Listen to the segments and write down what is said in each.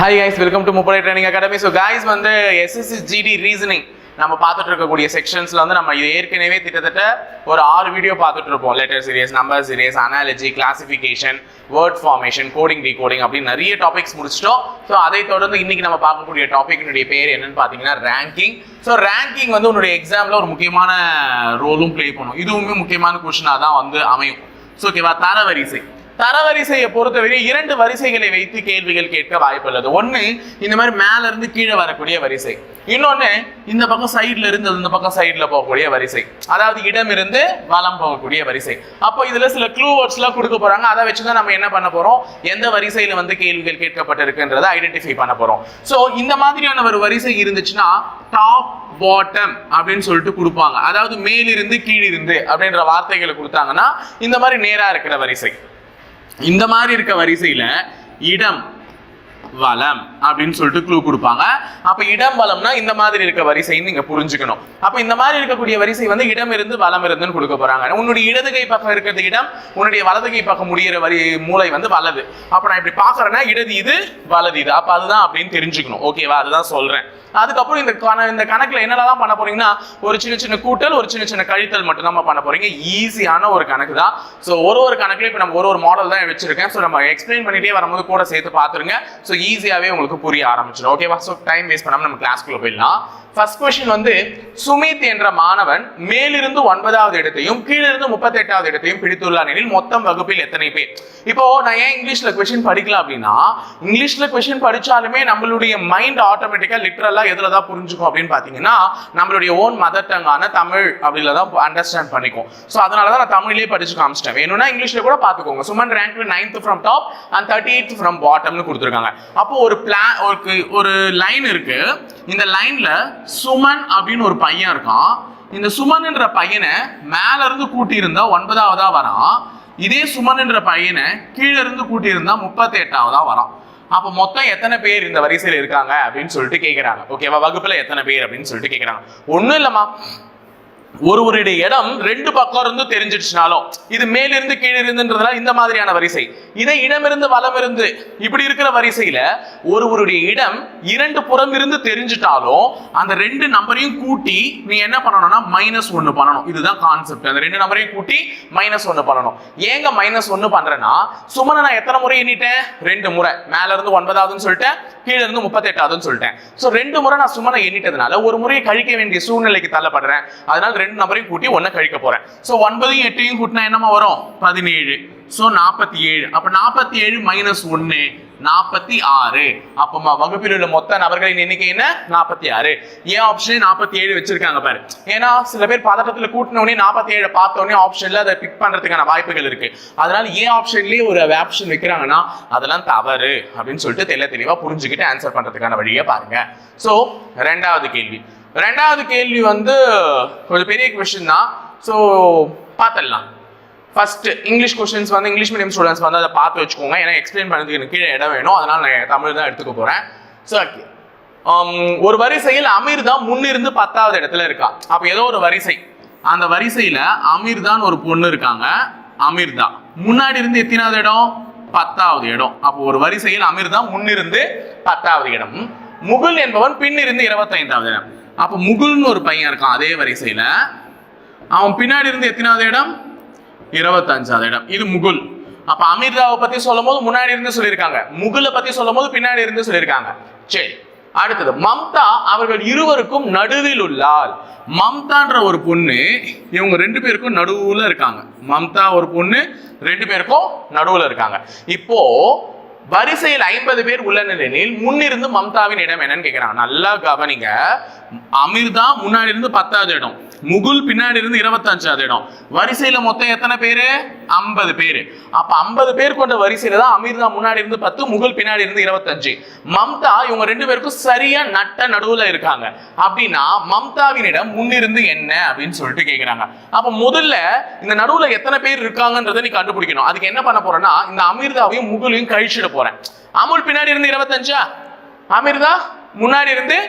Hi guys, welcome to Mupalai Training Academy. So guys, வந்து SSC GD reasoning நம்ம பார்த்துட்டு இருக்கக்கூடிய செக்ஷன்ஸ்ல வந்து நம்ம இது ஏற்கனவே கிட்டத்தட்ட ஒரு 6 வீடியோ பார்த்துட்டு இருப்போம். Letter series, number series, analogy, classification, word formation, coding decoding அப்படின்னு நிறைய டாபிக்ஸ் முடிச்சிட்டோம். ஸோ அதை தொடர்ந்து இன்னைக்கு நம்ம பார்க்கக்கூடிய டாபிக்னுடைய பேர் என்னன்னு பார்த்தீங்கன்னா ரேங்கிங். ஸோ ரேங்கிங் வந்து உன்னுடைய எக்ஸாம்ல ஒரு முக்கியமான ரோலும் பிளே பண்ணும். இதுவுமே முக்கியமான கொஸ்டினாக தான் வந்து அமையும். ஸோ ஓகேவா, தரவரிசை. தரவரிசையை பொறுத்தவரை 2 வரிசைகளை வைத்து கேள்விகள் கேட்க வாய்ப்புள்ளது. ஒன்று இந்த மாதிரி மேல இருந்து கீழே வரக்கூடிய வரிசை, இன்னொன்னு இந்த பக்கம் சைட்ல இருந்து இந்த பக்கம் சைட்ல போகக்கூடிய வரிசை, அதாவது இடம் இருந்து வலம் போகக்கூடிய வரிசை. அப்போ இதுல சில க்ளூ வேர்ட்ஸ் எல்லாம் கொடுக்க போறாங்க. அதை வச்சுதான் நம்ம என்ன பண்ண போறோம், எந்த வரிசையில வந்து கேள்விகள் கேட்கப்பட்டிருக்குன்றதை ஐடென்டிஃபை பண்ண போறோம். ஸோ இந்த மாதிரியான ஒரு வரிசை இருந்துச்சுன்னா டாப் பாட்டம் அப்படின்னு சொல்லிட்டு கொடுப்பாங்க. அதாவது மேலிருந்து கீழிருந்து அப்படின்ற வார்த்தைகளை கொடுத்தாங்கன்னா இந்த மாதிரி நேரா இருக்கிற வரிசை. இந்த மாதிரி இருக்க வரிசையில இடம் வலம் அப்படின்னு சொல்லிட்டு க்ளூ கொடுப்பாங்க. அப்ப இடம் வலம்னா இந்த மாதிரி இருக்க வரிசைன்னு நீங்க புரிஞ்சுக்கணும். அப்ப இந்த மாதிரி இருக்கக்கூடிய வரிசை வந்து இடம் இருந்து வலம் இருந்துன்னு கொடுக்க போறாங்க. உன்னுடைய இடது கை பக்கம் இருக்கிறது இடம், உன்னுடைய வலது கை பக்கம் முடிகிற மூளை வந்து வலது. அப்ப நான் இப்படி பாக்குறேன்னா இடது இது வலது இது, அப்ப அதுதான் அப்படின்னு தெரிஞ்சுக்கணும். ஓகேவா, அதுதான் சொல்றேன். அதுக்கப்புறம் இந்த கணக்குல என்னெல்லாம் பண்ண போறீங்கன்னா ஒரு சின்ன சின்ன கூட்டல், ஒரு சின்ன சின்ன கழித்தல் மட்டும் தான் பண்ண போறீங்க. ஈஸியான ஒரு கணக்கு தான். ஸோ ஒரு கணக்குல இப்போ நம்ம ஒரு மாடல் தான் வச்சிருக்கேன். ஸோ நம்ம எக்ஸ்பிளைன் பண்ணிட்டே வரும்போது கூட சேர்த்து பார்த்துருங்க. ஸோ ஈஸியாவே உங்களுக்கு புரிய ஆரம்பிச்சிடும். ஓகேவா, ஸோ டைம் வேஸ்ட் பண்ணாம நம்ம கிளாஸ்க்குள்ள போயிடலாம். ஃபர்ஸ்ட் கொஸ்டின் வந்து சுமித் என்ற மாணவன் மேலிருந்து 9வது இடத்தையும் கீழிருந்து 38வது இடத்தையும் பிடித்துள்ளார் எனில் மொத்தம் வகுப்பில் எத்தனை பேர்? இப்போ நான் ஏன் இங்கிலீஷ்ல கொஸ்டின் படிக்கலாம் அப்படின்னா, இங்கிலீஷ்ல கொஸ்டின் படிச்சாலுமே நம்மளுடைய மைண்ட் ஆட்டோமேட்டிக்கா லிட்டரலா எதுல தான் புரிஞ்சுக்கும் அப்படின்னு பாத்தீங்கன்னா நம்மளுடைய ஓன் மதர் டங்கான தமிழ் அப்படில தான் அண்டர்ஸ்டாண்ட் பண்ணிக்கும். ஸோ அதனாலதான் நான் தமிழ்லேயே படிச்சு காமிச்சிட்டேன். வேணும்னா இங்கிலீஷ்ல கூட பாத்துக்கோங்க. Suman rank 9th from top and 38th from பாட்டம்னு கொடுத்துருக்காங்க. அப்போ ஒரு லைன் இருக்கு. இந்த லைன்ல சுமன் அப்படின்னு ஒரு பையன் இருக்கான். இந்த சுமன் என்ற பையனை மேல இருந்து கூட்டி இருந்தா 9வதா வரான். இதே சுமன் என்ற பையனை கீழே இருந்து கூட்டி இருந்தா 38வதா வரான். அப்ப மொத்தம் எத்தனை பேர் இந்த வரிசையில் இருக்காங்க அப்படின்னு சொல்லிட்டு கேட்கிறாங்க. ஓகேவா, வகுப்புல எத்தனை பேர் அப்படின்னு சொல்லிட்டு கேட்கிறாங்க. ஒண்ணும் இல்லம்மா, ஒருவருடைய இடம் 2 பக்கம் இருந்து தெரிஞ்சிடுச்சுனாலும் இது மேலிருந்து கீழிருந்துன்றதுனால இந்த மாதிரியான வரிசை. இதே இடமிருந்து வலம் இருந்து இப்படி இருக்கிற வரிசையில ஒருவருடைய இடம் 2 புறம் இருந்து தெரிஞ்சிட்டாலும் அந்த 2 நம்பரையும் கூட்டி நீ என்ன பண்ணணும்னா -1 பண்ணணும். இதுதான் கான்செப்ட். அந்த 2 நம்பரையும் கூட்டி -1 பண்ணணும். ஏங்க -1 பண்றேன்னா, சுமனை நான் எத்தனை முறை எண்ணிட்டேன்? 2 முறை. மேல இருந்து 9வதுன்னு சொல்லிட்டேன், கீழே இருந்து 38வதுன்னு சொல்லிட்டேன். ஸோ 2 முறை நான் சுமனை எண்ணிட்டதுனால ஒரு முறையை கழிக்க வேண்டிய சூழ்நிலைக்கு தள்ளப்படுறேன். அதனால 2 நம்பரையும் கூட்டி 1 கழிக்க போறேன். சோ 9ஐயும் 8ஐயும் கூட்டினா என்னமா வரும்? 17. சோ 47. அப்ப 47 -1 46. அப்ப வகுப்பில் உள்ள மொத்த நபர்களின் எண்ணிக்கை என்ன? 46. ஏன் ஆப்ஷன் 47 வச்சிருக்காங்க பாரு. ஏன்னா சில பேர் பதட்டத்துல கூட்டின உடனே 47 பார்த்த உடனே ஆப்ஷன்ல அதை பிக் பண்றதுக்கான வாய்ப்புகள் இருக்கு. அதனால ஏன் ஆப்ஷன்லயே ஒரு ஆப்ஷன் வைக்கிறாங்கன்னா அதெல்லாம் தவறு அப்படின்னு சொல்லிட்டு தெளிவா புரிஞ்சுக்கிட்டு ஆன்சர் பண்றதுக்கான வழியை பாருங்க. சோ ரெண்டாவது கேள்வி வந்து கொஞ்சம் பெரிய கொஸ்டின் தான். ஸோ பார்த்துடலாம். ஃபர்ஸ்ட் இங்கிலீஷ் கொஸ்டின்ஸ் வந்து இங்கிலீஷ் மீடியம் ஸ்டூடெண்ட்ஸ் வந்து அதை பார்த்து வச்சுக்கோங்க. ஏன்னா எக்ஸ்பிளைன் பண்ணுறதுக்கு எனக்கு கீழே இடம் வேணும். அதனால நான் தமிழ் தான் எடுத்துக்க போறேன். ஸோ ஒரு வரிசையில் அமீர் தான் முன்னிருந்து 10வது இடத்துல இருக்கா. அப்போ ஏதோ ஒரு வரிசை, அந்த வரிசையில அமீர் தான் ஒரு பொண்ணு இருக்காங்க. அமீர் தான் முன்னாடி இருந்து எத்தனாவது இடம்? 10வது இடம். அப்போ ஒரு வரிசையில் அமீர் தான் முன்னிருந்து 10வது இடம். முகுல் என்பவன் பின்னிருந்து 25வது இடம். அப்ப முகுல்னு ஒரு பையன் இருக்கான் அதே வரிசையில. அவன் பின்னாடி இருந்து எத்தனாவது இடம்? 25வது இடம். இது முகுல். அப்ப அமீர்தாவை பத்தி சொல்லும் போது முன்னாடி இருந்து சொல்லியிருக்காங்க, முகுலை பத்தி சொல்லும் போது பின்னாடி இருந்து சொல்லியிருக்காங்க. சரி, அடுத்தது மம்தா அவர்கள் இருவருக்கும் நடுவில் உள்ளாள். மம்தான்ற ஒரு பொண்ணு இவங்க 2 பேருக்கும் நடுவுல இருக்காங்க. மம்தா ஒரு பொண்ணு 2 பேருக்கும் நடுவுல இருக்காங்க. இப்போ வரிசையில் 50 பேர் உள்ள நிலையில் முன்னிருந்து மம்தாவின் இடம் என்னன்னு கேட்கிறாங்க. நல்லா கவனிங்க. அமீர் தான் முன்னாடி இருந்து 10வது இடம், முகுல் பின்னாடி இருந்து 25வது இடம். வரிசையில மொத்தம் எத்தனை பேரு? 50 பேரு. அப்ப 50 பேர் கொண்ட வரிசையில தான் அமீர் தான் முன்னாடி இருந்து 10, முகுல் பின்னாடி இருந்து 25. மம்தா இவங்க 2 பேருக்கும் சரியா நட்ட நடுவுல இருக்காங்க. அப்படின்னா மம்தாவின் இடம் முன்னிருந்து என்ன அப்படின்னு சொல்லிட்டு கேட்கிறாங்க. அப்ப முதல்ல இந்த நடுவுல எத்தனை பேர் இருக்காங்கன்றதை நீ கண்டுபிடிக்கணும். அதுக்கு என்ன பண்ண போறேன்னா, இந்த அமீர்தாவையும் முகுலையும் கழிச்சிட போறேன். அமுல் பின்னாடி இருந்து 25, அமீர்தா முன்னாடி இருந்து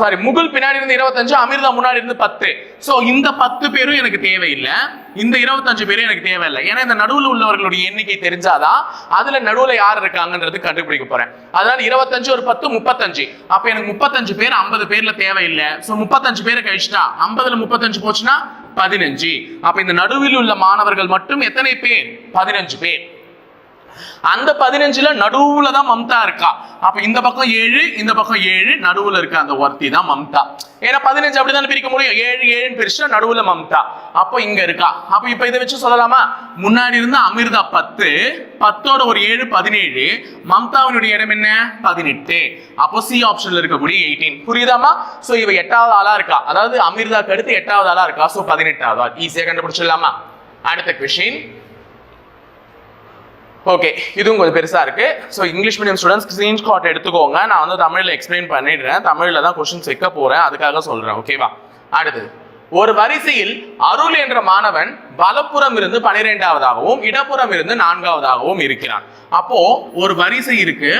சாரி, முகுல் பின்னாடி இருந்து 25, அமிர்தா முன்னாடி இருந்து 10. சோ இந்த 10 பேரும் எனக்கு தேவையில்லை, இந்த 25 பேரும் எனக்கு தேவையில்லை. ஏன்னா இந்த நடுவில் உள்ளவர்களுடைய எண்ணிக்கை தெரிஞ்சாதான் அதுல நடுவுல யார் இருக்காங்கன்றது கண்டுபிடிக்க போறேன். அதனால 25 ஒரு 10 35. அப்ப எனக்கு 35 பேர் 50 பேர்ல தேவையில்லை. சோ 35 பேரை கழிச்சுட்டா 50ல 35 போச்சுன்னா 15. அப்ப இந்த நடுவில் உள்ள மாணவர்கள் மட்டும் எத்தனை பேர்? 15 பேர். அந்த 15ல நடுவுல தான் மம்தா இருக்கா. அப்ப இந்த பக்கம் 7, இந்த பக்கம் 7, நடுவுல இருக்க அந்த ஒருத்தி தான் மம்தா. ஏன்னா 15 அப்படிதான் பிரிக்க முடியும். 7 7 பிரிச்சா நடுவுல மம்தா. அப்ப இங்க இருக்கா. அப்ப இப்ப இதை வச்சு சொல்லலாமா? முன்னாடி இருந்து அமிர்தா 10, 10ஓட ஒரு 7 17, மம்தாவினுடைய இடம் என்ன? 18. அப்போ சி ஆப்ஷன்ல இருக்கக்கூடிய 18. புரியுதாமா? சோ இவ 8வது ஆளா இருக்கா, அதாவது அமிர்தாக்கு அடுத்து 8வது ஆளா இருக்கா. சோ 18வது ஆள். ஈஸியா கண்டுபிடிச்சிடலாமா? அடுத்த क्वेश्चन. ஓகே, இதுவும் கொஞ்சம் பெருசா இருக்கு. So English medium students screenshot எடுத்துக்கோங்க. நான் வந்து தமிழ்ல எக்ஸ்பிளைன் பண்ணிடுறேன். தமிழ்ல தான் கொஸ்டின்ஸ் வைக்க போறேன், அதுக்காக சொல்றேன். ஓகேவா? அடுத்தது, ஒரு வரிசையில் அருள் என்ற மாணவன் வலப்புறம் இருந்து 12வதாகவும் இடப்புறம் இருந்து 4வதாகவும் இருக்கிறான். அப்போ ஒரு வரிசை இருக்கு,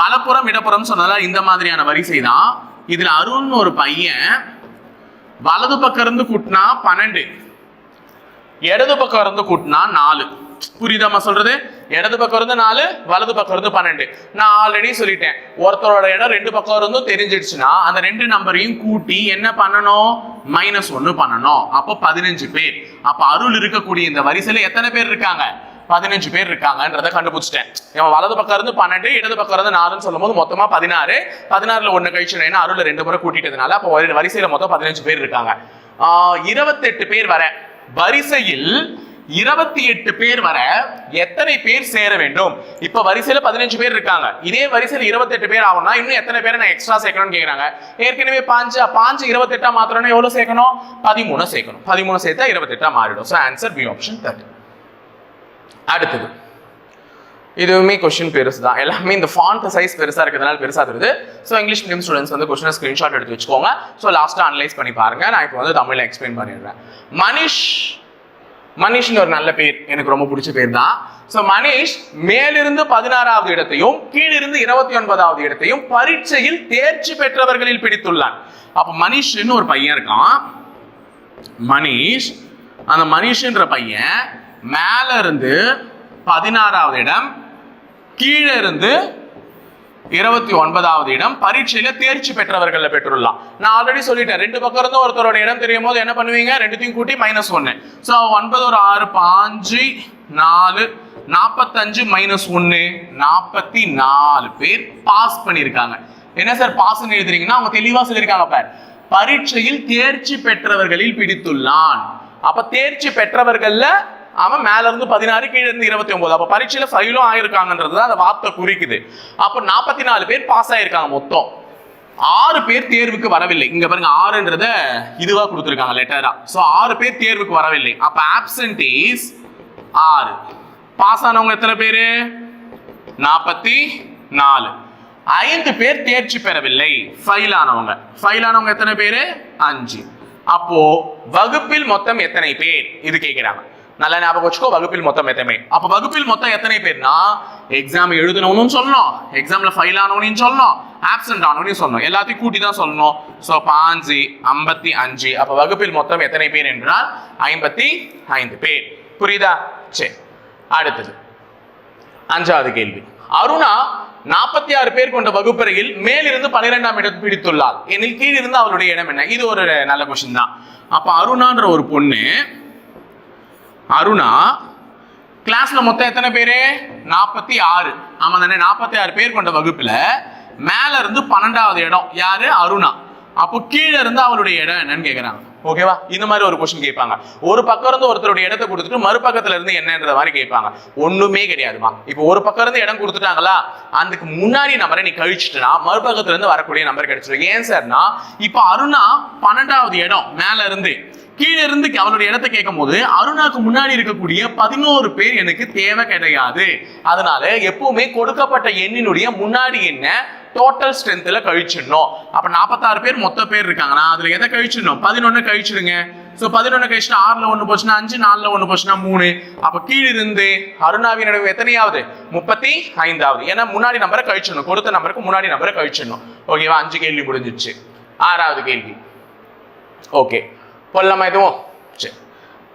வலப்புறம் இடப்புறம் சொன்னதால இந்த மாதிரியான வரிசை தான். இதுல அருள்னு ஒரு பையன் வலது பக்கம் இருந்து கூட்டினா 12, இடது பக்கம் இருந்து கூட்டினா 4. புரியுதாமா சொல்றது? இடது பக்கம் இருந்து 4, வலது பக்கம் இருந்து 12. நான் ஆல்ரெடி சொல்லிட்டேன், ஒருத்தரோட இடம் 2 பக்கம் இருந்தும் தெரிஞ்சிடுச்சுன்னா அந்த 2 நம்பரையும் கூட்டி என்ன பண்ணணும்? -1 பண்ணணும். அப்போ 15 பேர். அப்ப அருள் இருக்கக்கூடிய இந்த வரிசையில எத்தனை பேர் இருக்காங்க? 15 பேர் இருக்காங்கன்றத கண்டுபிடிச்சிட்டேன். இவன் வலது பக்கம் இருந்து 12, இடது பக்கம் இருந்து 4ன்னு சொல்லும் போது மொத்தமா 16. 16ல 1 கழிச்சு ஏன்னா அருள் 2 முறை கூட்டிட்டதுனால அப்போ வரிசையில மொத்தம் 15 பேர் இருக்காங்க. 28 பேர் வர வரிசையில் 28 பேர் வர எத்தனை பேர் சேர வேண்டும்? இப்ப வரிசையில 15 பேர் இருக்காங்க. இதே வரிசையில 28 பேர் ஆகும்னா இன்னும் எத்தனை பேரை நான் எக்ஸ்ட்ரா சேர்க்கணும்னு கேக்குறாங்க. ஏற்கனவே 5 28 மாத்திரம்னா எவ்வளவு சேர்க்கணும்? 13 சேர்க்கணும். 13 சேர்த்தா 28 மாறிடும். So answer B option 30. அடுத்தது, இதுவுமே கொஸ்டின் பெருசு தான். எல்லாமே இந்த ஃபாண்ட் சைஸ் பெருசா இருக்கிறதுனால பெருசா தெரியுது. ஸோ இங்கிலீஷ் மீடியம் ஸ்டூடெண்ட்ஸ் வந்து கொஸ்டினை ஸ்கிரீன்ஷாட் எடுத்து வச்சுக்கோங்க. ஸோ லாஸ்ட்டாக அனலைஸ் பண்ணி பாருங்க. நான் இப்போ வந்து தமிழ்ல எக்ஸ்பிளைன் பண்ணிடுறேன். மனிஷ்னு ஒரு நல்ல பேர், எனக்கு ரொம்ப பிடிச்ச பேர் தான். ஸோ மனிஷ் மேலிருந்து 16வது இடத்தையும் கீழிருந்து 29வது இடத்தையும் பரீட்சையில் தேர்ச்சி பெற்றவர்களில் பிடித்துள்ளான். அப்போ மனிஷ்னு ஒரு பையன் இருக்கான். மனிஷ், அந்த மனிஷ்ன்ற பையன் மேல இருந்து 16வது இடம், கீழே இருந்து 29வது இடம் பரீட்சையில தேர்ச்சி பெற்றவர்கள் பெற்றுள்ளான். நான் ஆல்ரெடி சொல்லிட்டேன், 2 பக்கம் இருந்து ஒருத்தரோட இடம் தெரியும் போது என்ன பண்ணுவீங்க? 2த்தையும் கூட்டி -1. ஸோ 9 ஒரு 6 5 4 45 -1 44 பேர் பாஸ் பண்ணியிருக்காங்க. என்ன சார் பாஸ் எழுதுறீங்கன்னா அவங்க தெளிவா சொல்லியிருக்காங்க பார், பரீட்சையில் தேர்ச்சி பெற்றவர்களில் பிடித்துள்ளான். அப்ப தேர்ச்சி பெற்றவர்கள்ல அவன் மேல இருந்து 16, கீழே இருந்து 29. அப்ப பரீட்சையில ஃபெயிலும் ஆயிருக்காங்கன்றது அந்த வார்த்தை குறிக்குது. அப்ப 44 பேர் பாஸ் ஆயிருக்காங்க. மொத்தம் 6 பேர் தேர்வுக்கு வரவில்லை. இங்க பாருங்க 6ன்றத இதுவா கொடுத்திருக்காங்க லெட்டரா. சோ 6 பேர் தேர்வுக்கு வரவில்லை. அப்ப ஆப்சென்டீஸ் 6. பாஸ் ஆனவங்க எத்தனை பேரு? 44. 5 பேர் தேர்ச்சி பெறவில்லை. ஃபெயில் ஆனவங்க எத்தனை பேரு? 5. அப்போ வகுப்பில் மொத்தம் எத்தனை பேர் இது கேக்குறாங்க. நல்லா ஞாபகம் வச்சுக்கோ, வகுப்பில் மொத்தம் எத்தனை. அப்ப வகுப்பில் மொத்தம் எத்தனை பேர்னா எக்ஸாம் எழுதுனவனும் சொல்லணும், எக்ஸாம்ல ஃபெயில் ஆனவனையும் சொல்லணும், ஆப்சென்ட் ஆனவனையும் சொல்லணும், எல்லாத்தையும் கூட்டி தான் சொல்லணும். சோ 5 55. அப்ப வகுப்பில் மொத்தம் எத்தனை பேர் என்றால் 55 பேர். புரியுதா? சரி, அடுத்தது 5வது கேள்வி. அருணா 46 பேர் கொண்ட வகுப்பறையில் மேலிருந்து 12ஆம் இடம் பிடித்துள்ளார் எனில் கீழிருந்து அவளுடைய இடம் என்ன? இது ஒரு நல்ல கொஸ்டின் தான். அப்ப அருணான்ற ஒரு பொண்ணு, அருணா கிளாஸ்ல மொத்தம் எத்தனை பேரு? 46. ஆமா தானே? 46 பேர் கொண்ட வகுப்புல மேல இருந்து 12வது இடம் யாரு? அருணா. அப்போ கீழே இருந்து அவளுடைய இடம் என்னன்னு கேக்குறாங்க. ஓகேவா? இந்த மாதிரி ஒரு கொஸ்டின் கேட்பாங்க. ஒரு பக்கம் இருந்து ஒருத்தருடைய இடத்தை கொடுத்துட்டு மறுபக்கத்துல இருந்து என்னன்ற மாதிரி கேட்பாங்க. ஒண்ணுமே கிடையாதுமா. இப்போ ஒரு பக்கம் இருந்து இடம் கொடுத்துட்டாங்களா, அதுக்கு முன்னாடி நம்பரை நீ கழிச்சுட்டா மறுபக்கத்துல இருந்து வரக்கூடிய நம்பர் கிடைச்சிடும். ஏன் சார்னா இப்போ அருணா 12வது இடம் மேல இருந்து, கீழே இருந்து அவளுடைய இடத்தை கேட்கும் போது அருணாக்கு முன்னாடி இருக்கக்கூடிய 11 பேர் எனக்கு தேவை கிடையாது. அதனால எப்பவுமே கொடுக்கப்பட்ட எண்ணினுடைய முன்னாடி என்ன டோட்டல் ஸ்ட்ரென்த்ல கழிச்சிடணும். அப்ப 46 பேர் மொத்த பேர் இருக்காங்கன்னா அதுல எதை கழிச்சிடணும்? 11 கழிச்சிடுங்க. சோ 11 கழிச்சுனா 6ல 1 போச்சுன்னா 5, 4ல 1 போச்சுன்னா 3. அப்ப கீழ இருந்து அருணாவின் நடுவு எத்தனையாவது? 35வது. ஏன்னா முன்னாடி நம்பரை கழிச்சிடணும், கொடுத்த நம்பருக்கு முன்னாடி நம்பரை கழிச்சிடணும். ஓகேவா? 5 கேள்வி முடிஞ்சிச்சு. ஆறாவது கேள்வி. ஓகே, போடலாமா எதுவும்? சரி.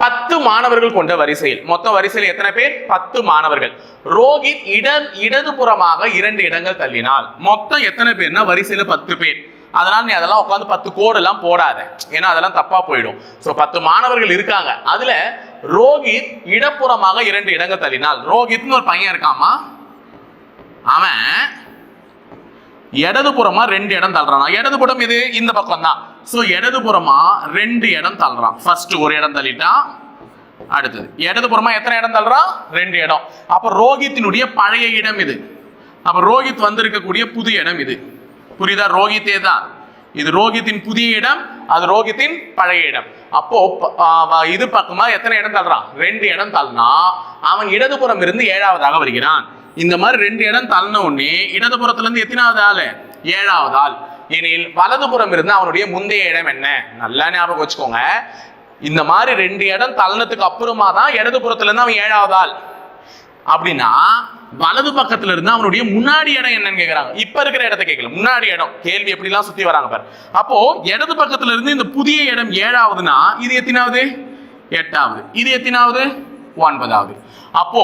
10 மாணவர்கள் கொண்ட வரிசையில், மொத்த வரிசையில் எத்தனை பேர்? 10 மாணவர்கள். ரோஹித் இடதுபுறமாக 2 இடங்கள் தள்ளினால் மொத்தம் எத்தனை பேர்னா வரிசையில 10 பேர். அதனால நீ அதெல்லாம் உட்காந்து 10 கோடு எல்லாம் போடாத, ஏன்னா அதெல்லாம் தப்பா போயிடும். சோ 10 மாணவர்கள் இருக்காங்க, அதுல ரோஹித் இடப்புறமாக 2 இடங்கள் தள்ளினால், ரோஹித்னு ஒரு பையன் இருக்காமா, அவன் இடதுபுறமா 2 இடம் தள்ளுறான். இடதுபுறம் இது இந்த பக்கம் தான். சோ இடதுபுறமா 2 இடம் தள்ளுறான். ஃபர்ஸ்ட் ஒரு இடம் தள்ளிட்டான், அடுத்தது இடதுபுறமா எத்தனை இடம் தள்ளுறான்? 2 இடம். அப்ப ரோஹித்தினுடைய பழைய இடம் இது. அப்ப ரோஹித் வந்திருக்கக்கூடிய புது இடம் இது. புரியுதா? ரோஹித்தே தான் இது. ரோஹித்தின் புதிய இடம், அது ரோஹித்தின் பழைய இடம். அப்போ இது பக்கமா எத்தனை இடம் தள்ளுறான்? 2 இடம் தள்ளினா அவன் இடதுபுறம் இருந்து 7வதாக வருகிறான். இந்த மாதிரி 2 இடம் தள்ளின உடனே இடதுபுறத்துல இருந்து எத்தனாவது ஆளு? 7வது ஆள். எனில் வலதுபுறம் இருந்து அவனுடைய முந்தைய இடம் என்ன? நல்லா ஞாபகம் வச்சுக்கோங்க. இந்த மாதிரி 2 இடம் தள்ளினதுக்கு அப்புறமா தான் இடதுபுறத்துல இருந்து அவன் 7வது ஆள். அப்படின்னா வலது பக்கத்துல இருந்து அவனுடைய முன்னாடி இடம் என்னன்னு கேக்குறாங்க. இப்ப இருக்கிற இடத்தை கேட்கல, முன்னாடி இடம். கேள்வி எப்படி எல்லாம் சுத்தி வராங்க பாரு. அப்போ இடது பக்கத்துல இருந்து இந்த புதிய இடம் 7வதுனா இது எத்தனாவது? 8வது. இது எத்தனாவது? 9வது. அப்போ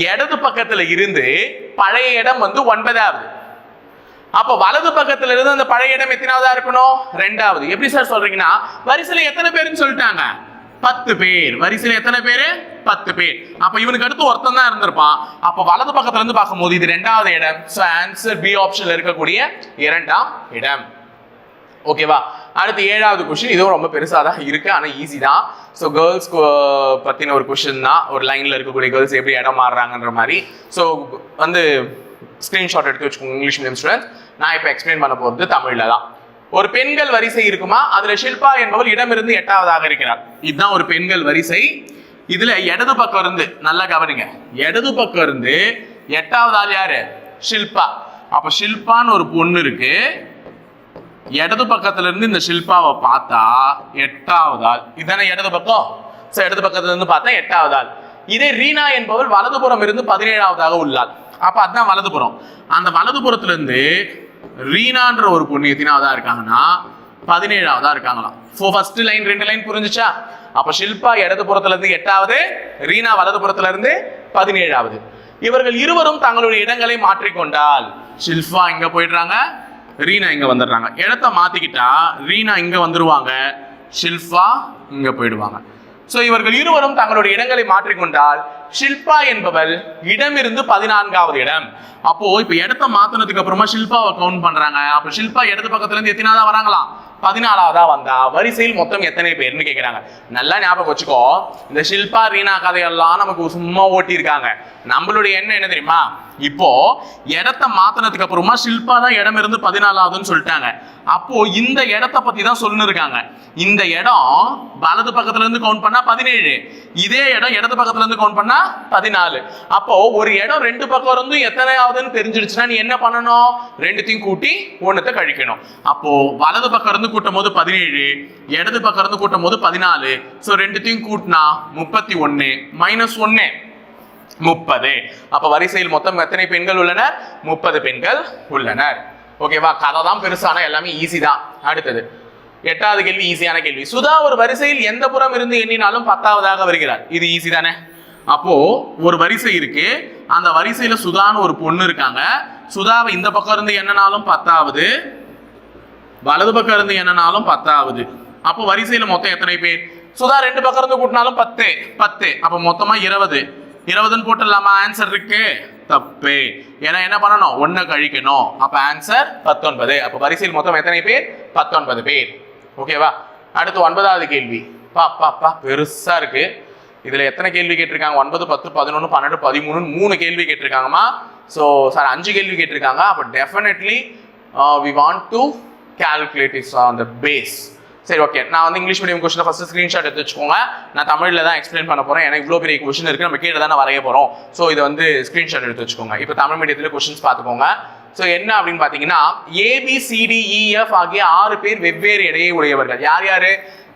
இடது பக்கத்துல இருந்து பழைய இடம் வந்து 9வது. அப்ப வலது பக்கத்துல இருந்து அந்த பழைய இடம் எத்தனாவதா இருக்கணும்? 2வது. எப்படி சார் சொல்றீங்கன்னா வரிசையில எத்தனை பேருன்னு சொல்லிட்டாங்க? 10 பேர். வரிசையில எத்தனை பேரு? 10 பேர். அப்ப இவனுக்கு அடுத்து ஒருத்தன் தான் இருந்திருப்பான். அப்ப வலது பக்கத்துல இருந்து பார்க்கும்போது இது 2வது இடம். சோ ஆன்சர் பி ஆப்ஷன்ல இருக்கக்கூடிய 2ஆம் இடம். ஓகேவா? அடுத்து 7வது क्वेश्चन. இதுவும் ரொம்ப பெருசா தான் இருக்கு, ஆனா ஈஸி தான். சோ கேர்ள்ஸ் பத்தின ஒரு क्वेश्चन தான். ஒரு லைன்ல இருக்கக்கூடிய கேர்ள்ஸ் எப்படி இடம் மாறுறாங்கன்ற மாதிரி. சோ வந்து ஸ்கிரீன்ஷாட் எடுத்து வச்சுக்கோங்க இங்கிலீஷ் மீடியம் ஸ்டூடெண்ட்ஸ். நான் இப்ப எக்ஸ்பிளைன் பண்ண போறது தமிழ்ல தான். ஒரு பெண்கள் வரிசை இருக்குமா, அதுல ஷில்பா என்பவர் இடமிருந்து 8வதாக இருக்கிறார். இதுதான் ஒரு பெண்கள் வரிசை. இதுல இடது பக்கம் இருந்து நல்லா கவனிங்க, இடது பக்கம் இருந்து 8வது ஆள் யாரு? ஷில்பா. அப்ப ஷில்பான்னு ஒரு பொண்ணு இருக்கு. இடது பக்கத்துல இருந்து இந்த ஷில்பாவை பார்த்தா 8வது ஆள். இதானே இடது பக்கம். சோ இடது பக்கத்துல இருந்து பார்த்தா 8வது ஆள். இதே ரீனா என்பவர் வலதுபுறம் இருந்து 17வதாக உள்ளாள். அப்ப அதுதான் வலதுபுறம். அந்த வலதுபுறத்துல இருந்து ரீனான்ற ஒரு பொண்ணு எத்தனாவதா இருக்காங்கன்னா 17வதா இருக்காங்களாம். ஃபர்ஸ்ட் லைன் 2 லைன் புரிஞ்சுச்சா? அப்ப ஷில்பா இடதுபுறத்துல இருந்து 8வது, ரீனா வலதுபுறத்துல இருந்து 17வது. இவர்கள் இருவரும் தங்களுடைய இடங்களை மாற்றிக்கொண்டால் ஷில்பா இங்க போயிடுறாங்க, ரீனா இங்க வந்துடுறாங்க. இடத்தை மாத்திக்கிட்டா ரீனா இங்க வந்துருவாங்க, ஷில்பா இங்க போயிடுவாங்க. சோ இவர்கள் இருவரும் தங்களுடைய இடங்களை மாற்றிக்கொண்டால் ஷில்பா என்பவள் இடமிருந்து 14வது இடம். அப்போ இப்ப இடத்தை மாத்தினதுக்கு அப்புறமா ஷில்பாவை கவுண்ட் பண்றாங்க. அப்ப ஷில்பா இடது பக்கத்துல இருந்து எத்தனாவதா வராங்களாம்? 14வதா வந்தா வரிசையில் மொத்தம் எத்தனை பேர்னு கேக்குறாங்க. நல்லா ஞாபகம் வச்சுக்கோ, இந்த ஷில்பா ரீனா கதையெல்லாம் நமக்கு சும்மா ஓட்டி இருக்காங்க. நம்மளுடைய எண்ணம் என்ன தெரியுமா? இப்போ இடத்தை மாத்தினதுக்கு அப்புறமா ஷில்பா தான் இடமிருந்து 14வதுன்னு சொல்லிட்டாங்க. அப்போ இந்த இடத்தை பத்தி தான் சொல்லிட்டு இருக்காங்க. இந்த இடம் வலது பக்கத்துல இருந்து கவுண்ட் பண்ணா 17, இதே இடம் இடது பக்கத்துல இருந்து கவுண்ட் பண்ணா 14. அப்போ ஒரு இடம் 2 பக்கம் இருந்து எத்தனை ஆகுதுன்னு தெரிஞ்சிருச்சுன்னா நீ என்ன பண்ணணும்? 2த்தையும் கூட்டி 1த்தை கழிக்கணும். அப்போ வலது பக்கம் இருந்து கூட்டும் போது 17, இடது பக்கம் இருந்து கூட்டும் போது 14. சோ 2த்தையும் கூட்டினா 31 மைனஸ் 1 30. அப்ப வரிசையில் மொத்தம் எத்தனை பெண்கள் உள்ளனர்? 30 பெண்கள் உள்ளனர். ஓகேவா? கதை தான் பெருசான, எல்லாமே ஈஸி தான். அடுத்தது 8வது கேள்வி, ஈஸியான கேள்வி. சுதா ஒரு வரிசையில் எந்த புறம் இருந்து எண்ணினாலும் 10வதாக வருகிறார். இது ஈஸி தானே? அப்போ ஒரு வரிசை இருக்கு, அந்த வரிசையில சுதான்னு ஒரு பொண்ணு இருக்காங்க. சுதாவை இந்த பக்கம் இருந்து எண்ணினாலும் 10வது, வலது பக்கம் இருந்து எண்ணினாலும் 10வது. அப்போ வரிசையில மொத்தம் எத்தனை பேர்? சுதா 2 பக்கம் இருந்து கூட்டினாலும் 10. அப்ப மொத்தமா 20. 20ன்னு போட்டுடலாமா? ஆன்சர் இருக்கு தப்பு. ஏன்னா என்ன பண்ணணும்? 1 கழிக்கணும். அப்ப ஆன்சர் 19. அப்ப வரிசையில் மொத்தம் எத்தனை பேர்? 19 பேர். ஓகேவா? அடுத்து 9வது கேள்வி. பா பெருசா இருக்கு. இதுல எத்தனை கேள்வி கேட்டிருக்காங்க? 9, 10, 11, 12, 13 3 கேள்வி கேட்டிருக்காங்கம்மா. ஸோ சார் 5 கேள்வி கேட்டிருக்காங்க. அப்போ definitely we want to calculate is on the base. சரி, ஓகே. நான் வந்து English medium question first screenshot எடுத்து வச்சுக்கோங்க. நான் தமிழ்ல தான் எக்ஸ்பிளைன் பண்ண போறேன். எனக்கு இவ்வளோ பெரிய கொஸ்டின் இருக்கு, நம்ம கீழே தானே வரைய போறோம். ஸோ இதை வந்து ஸ்கிரீன்ஷாட் எடுத்து வச்சுக்கோங்க. இப்போ தமிழ் மீடியத்துல கொஸ்டின்ஸ் பார்த்துக்கோங்க. ஸோ என்ன அப்படின்னு பார்த்தீங்கன்னா, ABCDEF ஆகிய 6 பேர் வெவ்வேறு எடையை உடையவர்கள். யார் யாரு?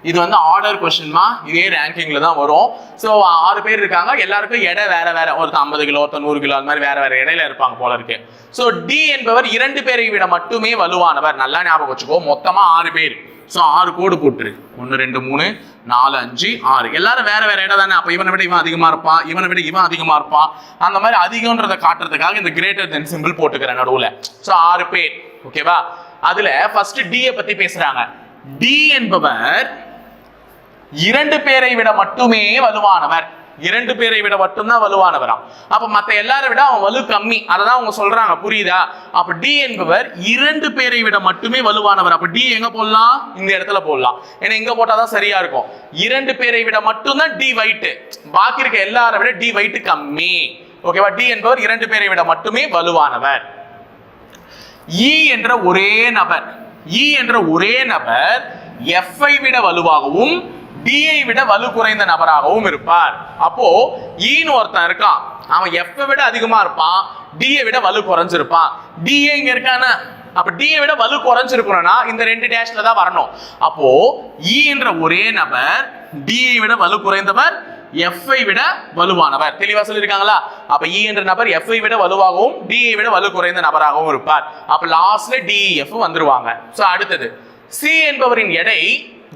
இது வந்து ஆர்டர் கொஸ்டின்மா, இதே ரேங்கிங்ல தான் வரும். ஸோ 6 பேர் இருக்காங்க, எல்லாருக்கும் எடை வேற வேற, ஒருத்தர் 50 கிலோ, ஒருத்தர் 100 கிலோ, அந்த மாதிரி வேற வேற இடையில இருப்பாங்க போல இருக்கு. ஸோ டி என்பவர் 2 பேரை விட மட்டுமே வலுவானவர். நல்லா ஞாபகம் வச்சுக்கோ, மொத்தமா 6 பேர். ஸோ 6 கோடு போட்டுரு, 1 2 3 4 5 6, எல்லாரும் வேற வேற இடம் தானே. அப்ப இவனை விட இவன் அதிகமா இருப்பான், இவனை விட இவன் அதிகமா இருப்பான், அந்த மாதிரி அதிகம்ன்றதை காட்டுறதுக்காக இந்த கிரேட்டர் தென் சிம்பிள் போட்டுக்கிறேன் நடுவுல. ஸோ 6 பேர். ஓகேவா? அதுல ஃபர்ஸ்ட் டி பத்தி பேசுறாங்க. டி என்பவர் 2 பேரை விட மட்டுமே வலுவானவர். 2 பேரை விட மட்டும்தான் வலுவானவராம். அப்ப மத்த எல்லாரை விட அவன் வலு கம்மி, அததான் அவங்க சொல்றாங்க. புரியுதா? அப்ப டி என்பவர் 2 பேரை விட மட்டுமே வலுவானவர். அப்ப டி எங்க போடலாம்? இந்த இடத்துல போடலாம். ஏன்னா இங்க போட்டாதான் சரியா இருக்கும். 2 பேரை விட மட்டும்தான் டி வைட், பாக்கி இருக்க எல்லாரை விட டி வைட் கம்மி. ஓகேவா? டி என்பவர் 2 பேரை விட மட்டுமே வலுவானவர். இ என்ற ஒரே நபர் எஃப்ஐ விட வலுவாகவும் டிஐ விட வலு குறைந்த நபராகவும் இருப்பார். அப்போ ஈன்னு ஒருத்தன் இருக்கான், அவன் எஃப் விட அதிகமா இருப்பான், டிஐ விட வலு குறைஞ்சிருப்பான். டிஏ இங்க இருக்கானா, அப்ப டிஐ விட வலு குறைஞ்சிருக்கணும்னா இந்த 2 டேஷ்ல தான் வரணும். அப்போ இ என்ற ஒரே நபர் டிஐ விட வலு குறைந்தவர், எஃப்ஐ விட வலுவானவர். தெளிவா சொல்லியிருக்காங்களா? அப்ப இ என்ற நபர் எஃப்ஐ விட வலுவாகவும் டிஐ விட வலு குறைந்த நபராகவும் இருப்பார். அப்ப லாஸ்ட்ல டிஎஃப் வந்துருவாங்க. சோ அடுத்தது சி என்பவரின் எடை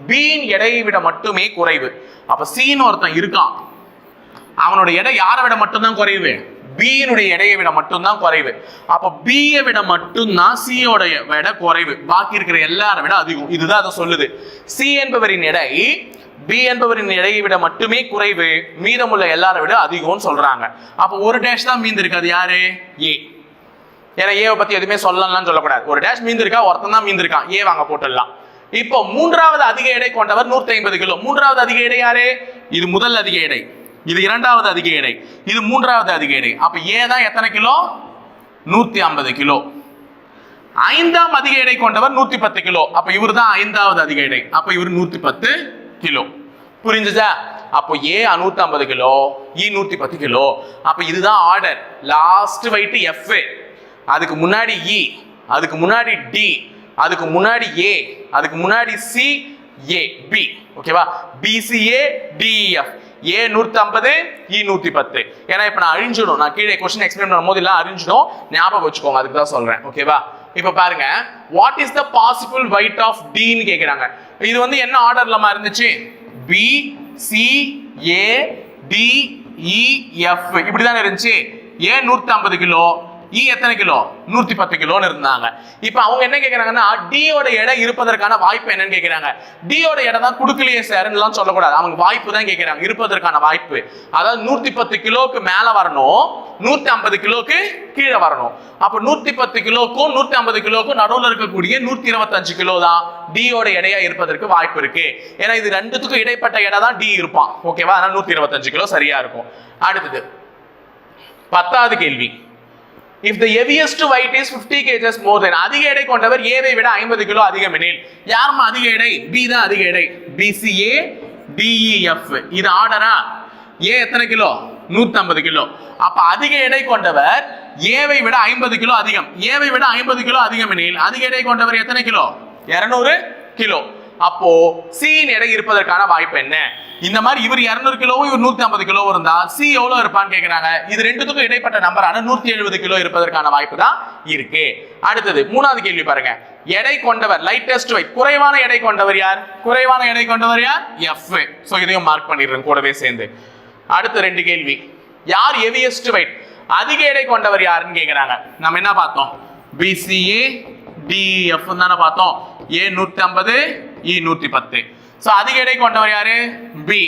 பியின் எடையை விட மட்டுமே குறைவு. அப்ப சின்னு ஒருத்தன் இருக்கான், அவனோட எடை யாரை விட மட்டும்தான் குறைவு? பியினுடைய எடையை விட மட்டும்தான் குறைவு. அப்ப பியை விட மட்டும்தான் சியோட விட குறைவு, பாக்கி இருக்கிற எல்லாரை விட அதிகம். இதுதான் அதை சொல்லுது. சி என்பவரின் எடை பி என்பவரின் எடையை விட மட்டுமே குறைவு, மீதமுள்ள எல்லாரை விட அதிகம்னு சொல்றாங்க. அப்ப ஒரு டேஷ் தான் மீந்து இருக்கு, அது யாரு? ஏ. ஏன்னா ஏவை பத்தி எதுவுமே சொல்லலாம் சொல்லக்கூடாது. ஒரு டேஷ் மீந்து இருக்கா, ஒருத்தன் தான் மீந்து இருக்கான், ஏ வாங்க போட்டுடலாம். இப்போ மூன்றாவது அதிக எடை கொண்டவர் 150 கிலோ. மூன்றாவது அதிக எடை யாரு? இது முதல் அதிக எடை, இது இரண்டாவது அதிக எடை, இது மூன்றாவது அதிக எடை. அப்ப ஏ தான் எத்தனை கிலோ? 150 கிலோ. ஐந்தாம் அதிக எடை கொண்டவர் 110 கிலோ. அப்ப இவர் தான் ஐந்தாவது அதிக எடை. அப்ப இவர் 110 கிலோ. புரிஞ்சுதா? அப்போ ஏ 150 கிலோ, இ 110 கிலோ. அப்ப இதுதான் ஆர்டர். லாஸ்ட் வெயிட் எஃப், அதுக்கு முன்னாடி இ, அதுக்கு முன்னாடி டி, அதுக்கு முன்னாடி ஏ, அதுக்கு முன்னாடி சி, ஏ, பி. ஓகேவா? BCA DF. A 150, E 110. ஏன்னா இப்ப நான் அழிஞ்சிடும், நான் கீழே கொஸ்டின் எக்ஸ்பிளைன் பண்ணும்போது எல்லாம் அழிஞ்சிடும், ஞாபகம் வச்சுக்கோங்க, அதுக்கு தான் சொல்றேன். ஓகேவா? இப்ப பாருங்க, what is the possible weight of டின்னு கேக்குறாங்க. இது வந்து என்ன ஆர்டர்லமா இருந்துச்சு? B C A D E F இப்படிதான் இருந்துச்சு. ஏ 150 கிலோ, இ எத்தனை கிலோ? 110 கிலோன்னு இருந்தாங்க. இப்ப அவங்க என்ன கேக்குறாங்கன்னா, டியோட எடை இருப்பதற்கான வாய்ப்பு என்னன்னு கேக்குறாங்க. டியோட எடை தான் கொடுக்கலையே சார்ன்னு சொல்லக்கூடாது, அவங்க வாய்ப்பு தான் கேக்குறாங்க, இருப்பதற்கான வாய்ப்பு. அதாவது 110 கிலோக்கு மேல வரணும், 150 கிலோக்கு கீழே வரணும். அப்ப 110 கிலோக்கும் 150 கிலோக்கும் நடுவில் இருக்கக்கூடிய 125 கிலோ தான் டியோட எடையா இருப்பதற்கு வாய்ப்பு இருக்கு. ஏன்னா இது ரெண்டுத்துக்கும் இடைப்பட்ட எடை தான் டி இருப்பான். ஓகேவா? அதனால 125 கிலோ சரியா இருக்கும். அடுத்தது 10வது கேள்வி. If the heaviest weight is 50 kgs more than, அதிக எடை கொண்டவர் ஏவை விட 50 கிலோ அதிகம் எனில், யாரும் அதிக எடை? பி தான் அதிக எடை. PCA DEF. இது ஆர்டரா? ஏ எத்தனை கிலோ? 150 கிலோ. அப்ப அதிக எடை கொண்டவர் ஏவை விட 50 கிலோ அதிகம். ஏவை விட 50 கிலோ அதிகம் எனில் அதிக எடை கொண்டவர் எத்தனை கிலோ? 200 கிலோ. அப்போ சியின் எடை இருப்பதற்கான வாய்ப்பு என்ன? இந்த மாதிரி இவர் 200 கிலோவும் இவர் 150 கிலோ இருந்தா சி எவ்வளவு இருப்பான்னு கேக்குறாங்க. இது ரெண்டுத்துக்கும் இடைப்பட்ட நம்பரான 170 கிலோ இருப்பதற்கான வாய்ப்பு தான் இருக்கு. அடுத்தது 3வது கேள்வி பாருங்க. எடை கொண்டவர் லைட்டஸ்ட் weight, குறைவான எடை கொண்டவர் யார்? குறைவான எடை கொண்டவர் யார்? எஃப். சோ இதையும் மார்க் பண்ணிடுறேன் கூடவே சேர்ந்து. அடுத்த 2 கேள்வி. யார் ஹெவியஸ்ட் weight? அதிக எடை கொண்டவர் யாருன்னு கேக்குறாங்க. நம்ம என்ன பார்த்தோம்? பிசிஏ டிஎஃப் தானே பார்த்தோம். ஏ 150, இ 110. சோ அதிக எடை கொண்டவர் யாரு? பி.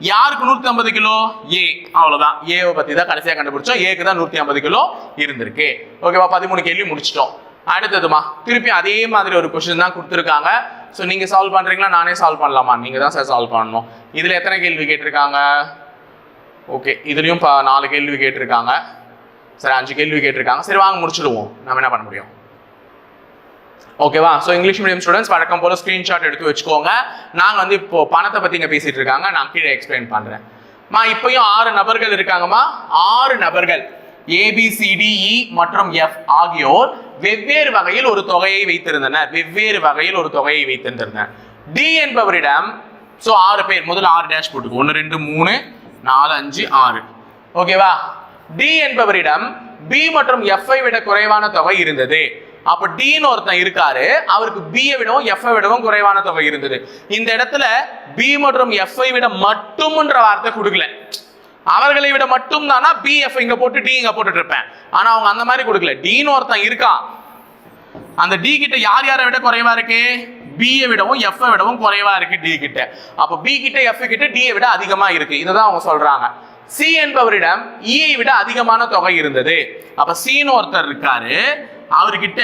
யாருக்கு 150 கிலோ? ஏ. அவ்வளவுதான். ஏவை பத்தி தான் கடைசியா கண்டுபிடிச்சோம். ஏக்கு தான் 150 கிலோ இருந்திருக்கு. ஓகேவா? 13 கேள்வி முடிச்சிட்டோம். அடுத்ததுமா திருப்பி அதே மாதிரி ஒரு கொஸ்டின் தான் கொடுத்துருக்காங்க. ஸோ நீங்க சால்வ் பண்றீங்களா, நானே சால்வ் பண்ணலாமா? நீங்க தான் சார் சால்வ் பண்ணணும். இதுல எத்தனை கேள்வி கேட்டிருக்காங்க? ஓகே, இதுலயும் 4 கேள்வி கேட்டிருக்காங்க. சரி 5 கேள்வி கேட்டிருக்காங்க. சரி வாங்க முடிச்சிடுவோம். நம்ம என்ன பண்ண முடியும்? ஓகேவா? ஸோ இங்கிலீஷ் மீடியம் ஸ்டூடெண்ட்ஸ் வழக்கம் போல ஸ்கிரீன்ஷாட் எடுத்து வச்சுக்கோங்க. நாங்கள் வந்து இப்போ பணத்தை பற்றி இங்கே பேசிட்டு இருக்காங்க, நான் கீழே எக்ஸ்பிளைன் பண்ணுறேன். இப்பயும் 6 நபர்கள் இருக்காங்கம்மா. 6 நபர்கள் ஏபிசிடிஇ மற்றும் எஃப் ஆகியோர் வெவ்வேறு வகையில் ஒரு தொகையை வைத்திருந்தனர். டி என்பவரிடம் ஸோ 6 பேர் முதல்ல 6 டேஷ் போட்டுக்கோ 1 2 3 4 5 6 ஓகேவா. டி என்பவரிடம் பி மற்றும் எஃப் விட குறைவான தொகை இருந்தது. அப்ப டின்னு ஒருத்தன் இருக்காரு, அவருக்கு பி விடவும் எஃப் விடவும் குறைவான தொகை இருந்தது. இந்த இடத்துல பி மற்றும் எஃப் விட மட்டும்ன்ற வார்த்தை கொடுக்கல. அவர்களை விட மட்டும் தானா பி எஃப் இங்க போட்டு டி இங்க போட்டுட்டு இருப்பேன். ஆனா அவங்க அந்த மாதிரி கொடுக்கல. டின்னு ஒருத்தன் இருக்கான், அந்த டி கிட்ட யார் யாரை விட குறைவா இருக்கு? பி விடவும் எஃப் விடவும் குறைவா இருக்கு டி கிட்ட. அப்ப பி கிட்ட எஃப் கிட்ட டி விட அதிகமா இருக்கு. இதுதான் அவங்க சொல்றாங்க. சி என்பவரிடம் இ விட அதிகமான தொகை இருந்தது. அப்ப சின்னு ஒருத்தர் இருக்காரு, அவர்கிட்ட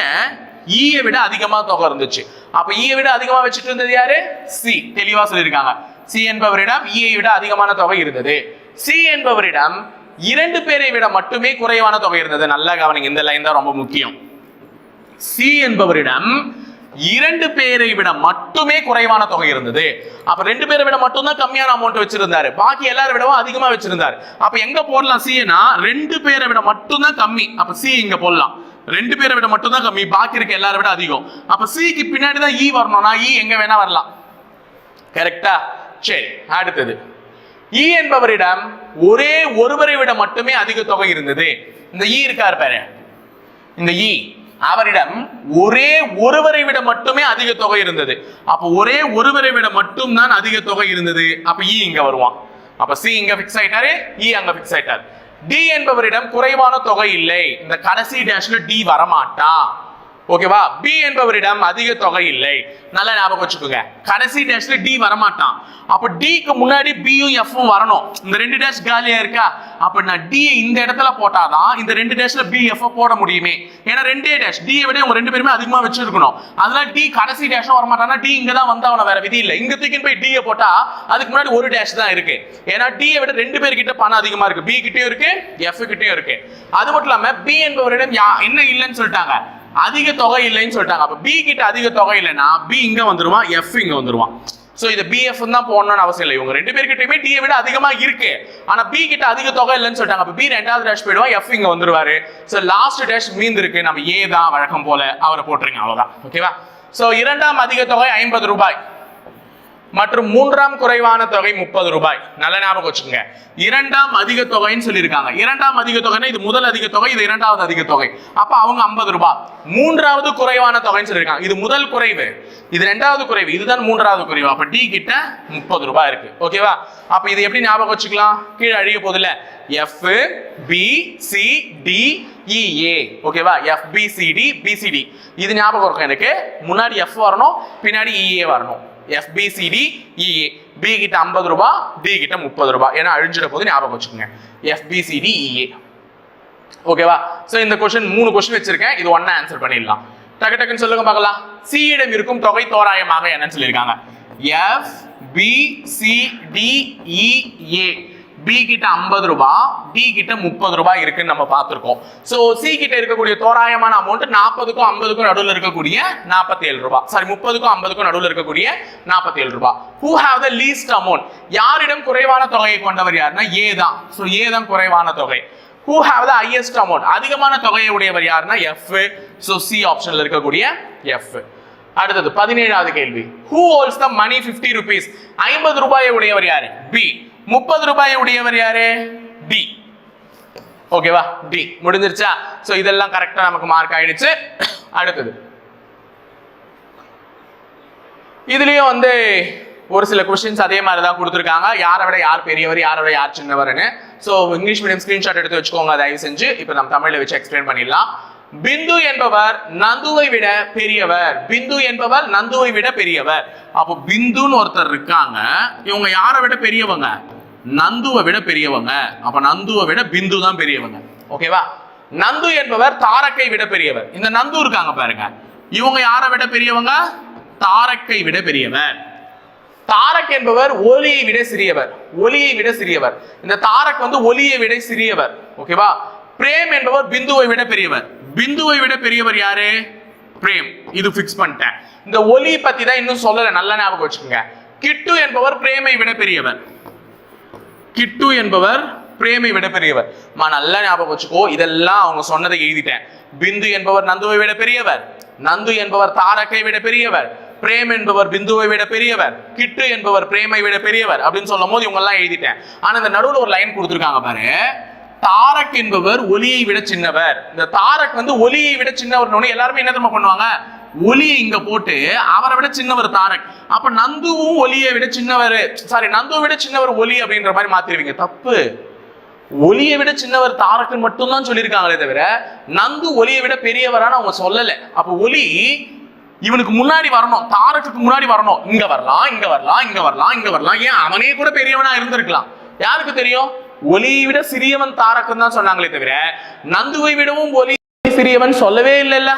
இ விட அதிகமா தொகை இருந்துச்சு. அப்ப இ விட அதிகமா வச்சுட்டு இருந்தது யாரு? சி. தெளிவா சொல்லியிருக்காங்க. சி என்பவரிடம் இ விட அதிகமான தொகை இருந்தது. சி என்பவரிடம் 2 பேரை விட மட்டுமே குறைவான தொகை இருந்தது. நல்லா கவனிங்க, இந்த லைன் தான் ரொம்ப முக்கியம். சி என்பவரிடம் 2 பேரை விட மட்டுமே குறைவான தொகை இருந்தது. அப்ப 2 பேரை விட மட்டும் தான் கம்மியான அமௌண்ட் வச்சிருந்தாரு, பாக்கி எல்லாரை விடவும் அதிகமா வச்சிருந்தாரு. அப்ப எங்க போடலாம் சினா? 2 பேரை விட மட்டும் தான் கம்மி. அப்ப சி இங்க போடலாம். 2 பேரை விட மட்டும் தான் கம்மி, பாக்கி இருக்க எல்லாரை விட அதிகம். அப்ப சிக்கு பின்னாடி தான் இ வரணும்னா இ எங்க வேணா வரலாம். கரெக்டா? சரி, அடுத்தது இ என்பவரிடம் ஒரே ஒருவரை விட மட்டுமே அதிக தொகை இருந்தது. இந்த இ இருக்காரு பாரு, இந்த இ அவரிடம் ஒரே ஒருவரை விட மட்டுமே அதிக தொகை இருந்தது. அப்ப ஒரே ஒருவரை விட மட்டும் தான் அதிக தொகை இருந்தது. அப்ப இ இங்க வருவான். அப்ப சி இங்க பிக்ஸ் ஆயிட்டாரு, இ அங்க பிக்ஸ் ஆயிட்டாரு. டி என்பவரிடம் குறைவான தொகை இல்லை. இந்த கடைசி டேஷ்ல டி வரமாட்டான். ஓகேவா. பி என்பவரிடம் அதிக தொகை இல்லை. நல்லா ஞாபகம் வச்சுக்கோங்க, கடைசி டேஷ்ல டி வரமாட்டான். அப்ப டிக்கு முன்னாடி பியும் எஃப்பும் வரணும். இந்த 2 டேஷ் காலியா இருக்கா? அப்ப நான் டி இந்த இடத்துல போட்டாதான் இந்த 2 டேஷ்ல பி எஃப் போட முடியுமே. ஏன்னா 2 டேஷ் டி விட இவங்க 2 பேருமே அதிகமா வச்சிருக்கணும். அதனால டி கடைசி டேஷும் வரமாட்டானா டி இங்க தான் வந்தா அவன வேற விதி இல்லை. இங்க தூக்கி போய் டி போட்டா அதுக்கு முன்னாடி ஒரு டேஷ் தான் இருக்கு. ஏன்னா டி விட 2 பேர்கிட்ட பணம் அதிகமா இருக்கு. பி கிட்டயும் இருக்கு, எஃப் கிட்டயும் இருக்கு. அது மட்டும் இல்லாம பி என்பவரிடம் என்ன இல்லைன்னு சொல்லிட்டாங்க, அதிக தொகை இல்லைன்னு சொல்லிட்டாங்க. அப்ப பி கிட்ட அதிக தொகை இல்லைன்னா பி இங்க வந்துருவான், எஃப் இங்க வந்துருவான். சோ இது பிஎஃப் தான் போடணும்னு அவசியம் இல்லை. இவங்க 2 பேர்கிட்டயுமே டி விட அதிகமா இருக்கு, ஆனா பி கிட்ட அதிக தொகை இல்லைன்னு சொல்லிட்டாங்க. அப்ப பி 2வது டேஷ் போயிடுவா, எஃப் இங்க வந்துருவாரு. சோ லாஸ்ட் டேஷ் மீந்து இருக்கு, நம்ம ஏ தான் வழக்கம் போல அவரை போட்டுருங்க, அவ்வளவுதான். ஓகேவா. சோ 2ஆம் அதிக தொகை 50 ரூபாய் மற்றும் 3ஆம் குறைவான தொகை 30 ரூபாய். நல்ல ஞாபகம் வச்சுக்கோங்க, 2ஆம் அதிக தொகைன்னு சொல்லியிருக்காங்க. 2ஆம் அதிக தொகைன்னா இது முதல் அதிக தொகை, இது 2வது அதிக தொகை. அப்ப அவங்க 50 ரூபாய். 3வது குறைவான தொகைன்னு சொல்லியிருக்காங்க. இது முதல் குறைவு, இது 2வது குறைவு, இதுதான் 3வது குறைவு. அப்ப டி கிட்ட 30 ரூபாய் இருக்கு. ஓகேவா. அப்ப இது எப்படி ஞாபகம் வச்சுக்கலாம்? கீழே அழிய போதில்ல, F B C D E A. ஓகேவா. F B C D B C D இது ஞாபகம் இருக்கும் எனக்கு. முன்னாடி எஃப் வரணும், பின்னாடி இஏ வரணும். FBCD EA. B கிட்ட 50 ரூபாய், D கிட்ட 30 ரூபாய். ஏன்னா அழிஞ்சிட போது ஞாபகம் வச்சுக்கோங்க, FBCD EA. ஓகேவா. சோ இந்த क्वेश्चन 3 क्वेश्चन வச்சிருக்கேன், இது ஒண்ணா ஆன்சர் பண்ணிடலாம். டக்கு டக்குன்னு சொல்லுங்க பார்க்கலாம். C இடம் இருக்கும் தொகை தோராயமாக என்னன்னு சொல்லிருக்காங்க? FBCD EA. B கிட்ட 50 ரூபாய், D கிட்ட 30 ரூபாய் இருக்குன்னு நம்ம பார்த்திருக்கோம். சோ C கிட்ட இருக்கக்கூடிய தோராயமான அமௌண்ட் 40க்கும் 50க்கும் நடுவுல இருக்கக்கூடிய 47 ரூபாய். சாரி, 30க்கும் 50க்கும் நடுவுல இருக்கக்கூடிய 47 ரூபாய். Who have the least amount? யாரிடம் குறைவான தொகையை கொண்டவர் யாருன்னா A தான். சோ A தான் குறைவான தொகை. Who have the highest amount? அதிகமான தொகையை உடையவர் யாருன்னா F. சோ C ஆப்ஷன்ல இருக்கக்கூடிய F. அடுத்தது 17வது கேள்வி. Who holds the money 50 rupees? 50 ரூபாயை உடையவர் யாரு? B. 30 ரூபாயை உடையவர் யாரு? டி. ஓகேவா. டி முடிஞ்சிருச்சா? சோ இதெல்லாம் கரெக்டா நமக்கு மார்க் ஆயிடுச்சு. அடுத்தது இதுலயும் வந்து ஒரு சில क्वेश्चंस அதே மாதிரி தான் கொடுத்திருக்காங்க. யாரை விட யார் பெரியவர், யாரை விட யார் சின்னவர்னு. சோ இங்கிலீஷ் மீடியம் ஸ்கிரீன்ஷாட் எடுத்து வச்சுக்கோங்க தயவு செஞ்சு. இப்போ நம்ம தமிழ்ல வச்சு எக்ஸ்பிளைன் பண்ணிடலாம். பிந்து என்பவர் நந்துவை விட பெரியவர். பிந்து என்பவர் நந்துவை விட பெரியவர். அப்போ பிந்துன்னு ஒருத்தர் இருக்காங்க, இவங்க யாரை விட பெரியவங்க? நந்துவை விட பெரியவங்க. அப்ப நந்துவை விட பிந்து தான் பெரியவங்க. ஓகேவா. நந்து என்பவர் தாரக்கை விட பெரியவர். இந்த நந்து இருக்காங்க பாருங்க, இவங்க யாரை விட பெரியவங்க? தாரக்கை விட பெரியவர். தாரக் என்பவர் ஒலியை விட சிறியவர். ஒலியை விட சிறியவர். இந்த தாரக் வந்து ஒலியை விட சிறியவர். ஓகேவா. பிரேம் என்பவர் பிந்துவை விட பெரியவர். பிந்துவை விட பெரியவர் யாரு? பிரேம். இது பிக்ஸ் பண்ணிட்டேன். இந்த ஒலி பத்தி தான் இன்னும் சொல்லல, நல்ல ஞாபகம் வச்சுக்கோங்க. கிட்டு என்பவர் பிரேமை விட பெரியவர். கிட்டு என்பவர் பிரேமை விட பெரியவர். நல்லா ஞாபகம் வச்சுக்கோ, இதெல்லாம் அவங்க சொன்னதை எழுதிட்டேன். பிந்து என்பவர் நந்துவை விட பெரியவர். நந்து என்பவர் தாரக்கை விட பெரியவர். பிரேம் என்பவர் பிந்துவை விட பெரியவர், கிட்டு என்பவர் பிரேமை விட பெரியவர் அப்படின்னு சொல்லும் போது இவங்க எல்லாம் எழுதிட்டேன். ஆனா இந்த நடுவுல ஒரு லைன் கொடுத்திருக்காங்க பாரு, தாரக் என்பவர் ஒலியை விட சின்னவர். இந்த தாரக் வந்து ஒலியை விட சின்னவர், எல்லாருமே என்ன தெரியுமா பண்ணுவாங்க, ஒலியை இங்க போட்டு அவரை விட சின்னவர் தாரக், அப்ப நந்துவும் ஒலியை விட சின்னவர், சாரி நந்துவை விட சின்னவர் ஒலி அப்படின்ற மாதிரி மாத்திருவீங்க. தப்பு. ஒலியை விட சின்னவர் தாரக்குன்னு மட்டும் தான் சொல்லியிருக்காங்களே தவிர நந்து ஒலியை விட பெரியவரான்னு அவங்க சொல்லல. அப்ப ஒலி இவனுக்கு முன்னாடி வரணும், தாரக்குக்கு முன்னாடி வரணும். இங்க வரலாம், இங்க வரலாம், இங்க வரலாம், இங்க வரலாம். ஏன் அவனே கூட பெரியவனா இருந்திருக்கலாம், யாருக்கு தெரியும்? ஒலியை விட சிறியவன் தாரக்குன்னு தான் சொன்னாங்களே தவிர நந்துவை விடவும் ஒலி சிறியவன் சொல்லவே இல்லைல்ல.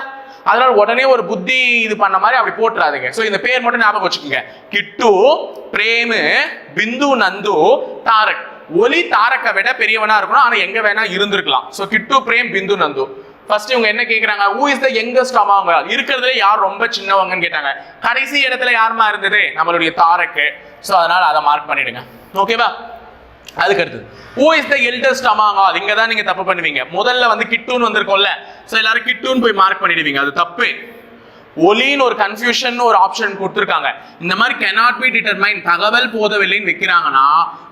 அதனால உடனே ஒரு புத்தி இது பண்ண மாதிரி அப்படி போட்டுறாதீங்க. சோ இந்த பேர் மட்டும் ஞாபகம் வச்சுக்கோங்க. கிட்டு, பிரேமு, பிந்து, நந்து, தாரக். ஒலி தாரக்கை விட பெரியவனா இருக்கணும், ஆனா எங்க வேணா இருந்திருக்கலாம். சோ கிட்டு, பிரேம், பிந்து, நந்து. ஃபர்ஸ்ட் இவங்க என்ன கேக்குறாங்க, who is the youngest among all? இருக்கிறதுல யார் ரொம்ப சின்னவங்கன்னு கேட்டாங்க. கடைசி இடத்துல யாருமா இருந்தது, நம்மளுடைய தாரக்கு. சோ அதனால அதை மார்க் பண்ணிடுங்க. ஓகேவா? அதுக்கு அடுத்து who is the eldest among all? இங்க தான் நீங்க தப்பு பண்ணுவீங்க. முதல்ல வந்து கிட்டுன்னு வந்திருக்கோம்ல, சோ எல்லாரும் கிட்டுன்னு போய் மார்க் பண்ணிடுவீங்க. அது தப்பு. ஒலின்னு ஒரு கன்ஃபியூஷன் ஒரு ஆப்ஷன் கொடுத்துருக்காங்க. இந்த மாதிரி cannot be determined, தகவல் போதவில்லைன்னு வைக்கிறாங்கன்னா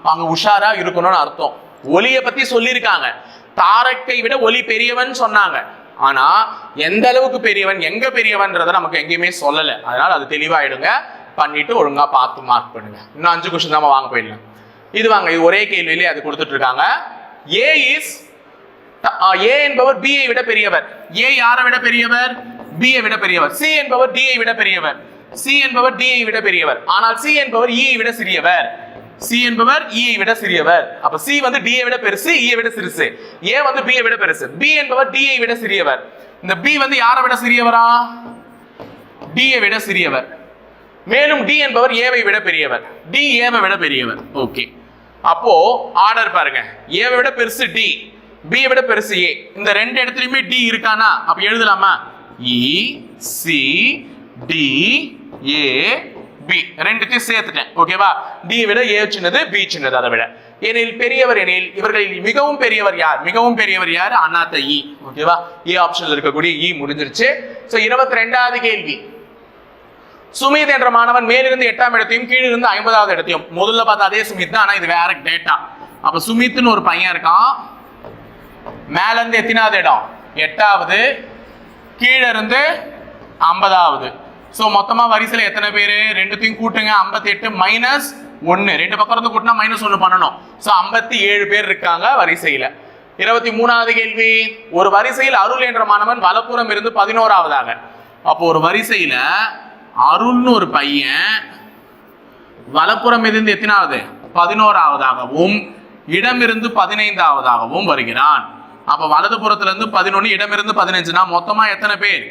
அவங்க உஷாரா இருக்கணும்னு அர்த்தம். ஒலியை பத்தி சொல்லியிருக்காங்க, தாரக்கை விட ஒலி பெரியவன் சொன்னாங்க, ஆனா எந்த அளவுக்கு பெரியவன் எங்க பெரியவன்றத நமக்கு எங்கேயுமே சொல்லல. அதனால அது தெளிவாயிடுங்க, பண்ணிட்டு ஒழுங்கா பார்த்து மார்க் பண்ணுங்க. இன்னும் 5 கொஸ்டின் தான் வாங்க போயிடலாம். இது வாங்க, இது ஒரே கேள்வியிலே அது கொடுத்துட்டு இருக்காங்க. ஏ என்பவர் பி ஐ விட பெரியவர். ஏ யாரை விட பெரியவர்? பி ஐ விட பெரியவர். சி என்பவர் டி ஐ விட பெரியவர். சி என்பவர் டி ஐ விட பெரியவர். ஆனால் சி என்பவர் இ ஐ விட சிறியவர். சி என்பவர் இ ஐ விட சிறியவர். அப்ப சி வந்து டி ஐ விட பெருசு, இ ஐ விட சிறுசு. ஏ வந்து பி ஐ விட பெருசு. பி என்பவர் டி ஐ விட சிறியவர். இந்த பி வந்து யாரை விட சிறியவரா? டி ஐ விட சிறியவர். மேலும் டி என்பவர் ஏவை விட பெரியவர். டி ஏவை விட பெரியவர். ஓகே, அப்போ ஆர்டர் பாருங்க, ஏவை விட பெருசு டி, பி விட பெருசு ஏ. இந்த ரெண்டு இடத்துலயுமே டி இருக்கானா? அப்ப எழுதலாமா? இ சி டி ஏ பி ரெண்டுத்தையும் சேர்த்துட்டேன். ஓகேவா? டி விட ஏ சின்னது, பி சின்னது அதை விட. எனில் பெரியவர் எனில் இவர்களில் மிகவும் பெரியவர் யார்? மிகவும் பெரியவர் யார்? அண்ணாத்த இ. ஓகேவா? ஏ ஆப்ஷன்ல இருக்கக்கூடிய இ முடிஞ்சிருச்சு. சோ 22வது கேள்வி. சுமித் என்ற மாணவன் மேலிருந்து 8ஆம் இடத்தையும் கீழிருந்து 50வது இடத்தையும், முதல்ல பார்த்த அதே சுமித் தான், ஆனா இது வேற டேட்டா. அப்ப சுமித்னு ஒரு பையன் இருக்கான், மேல இருந்து எத்தனாவது இடம்? 8வது, கீழ இருந்து 50வது. சோ மொத்தமா வரிசையில எத்தனை பேரு? ரெண்டுத்தையும் கூட்டுங்க. 58 மைனஸ் 1, ரெண்டு பக்கம் இருந்து கூட்டினா -1 பண்ணணும். சோ 57 பேர் இருக்காங்க வரிசையில. 23வது கேள்வி. ஒரு வரிசையில் அருள் என்ற மாணவன் வலப்புறம் இருந்து 11வதாக. அப்போ ஒரு வரிசையில அருள்னு ஒரு பையன் வலப்புறம் இருந்து எத்தனாவது? 11வதாகவும் இடமிருந்து 15வதாகவும் வருகிறான். அப்ப வலது புறத்துல இருந்து 11, இடமிருந்து 15னா மொத்தமா எத்தனை பேர்?